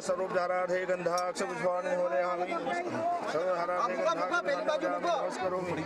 सर्वोपचारार्थे गंधाक्ष पुष्पाणि होरयामि सर्वहारार्थे गंधाक्ष नमस्करोमि।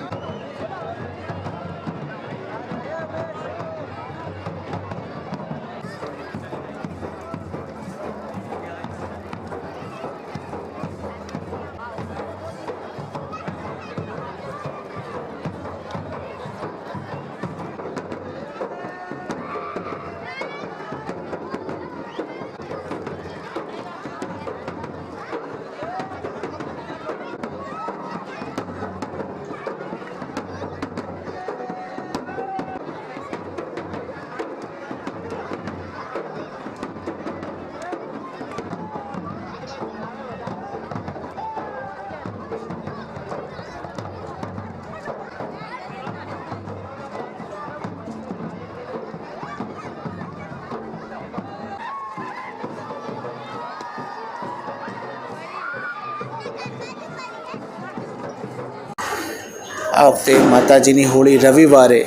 આ વખતે માતાજીની હોળી રવિવારે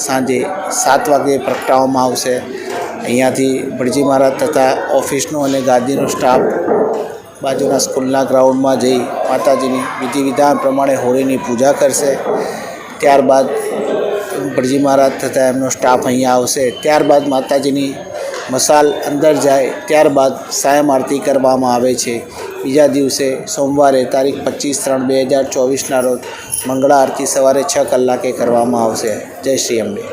સાંજે 7 વાગે પ્રગટાવવામાં આવશે। અહીંયાથી ભટજી મહારાજ તથા ઓફિસનો અને ગાદીનો સ્ટાફ બાજુના સ્કૂલના ગ્રાઉન્ડમાં જઈ માતાજીની વિધિ વિધાન પ્રમાણે હોળીની પૂજા કરશે। ત્યારબાદ ભટજી મહારાજ તથા એમનો સ્ટાફ અહીંયા આવશે। ત્યારબાદ માતાજીની મસાલ અંદર જાય ત્યારબાદ સાયમ આરતી કરવામાં આવે છે। બીજા દિવસે સોમવારે તારીખ 25/3/2024ના રોજ મંગળા આરતી સવારે 6 કલાકે કરવામાં આવશે। જય શ્રી અંબે।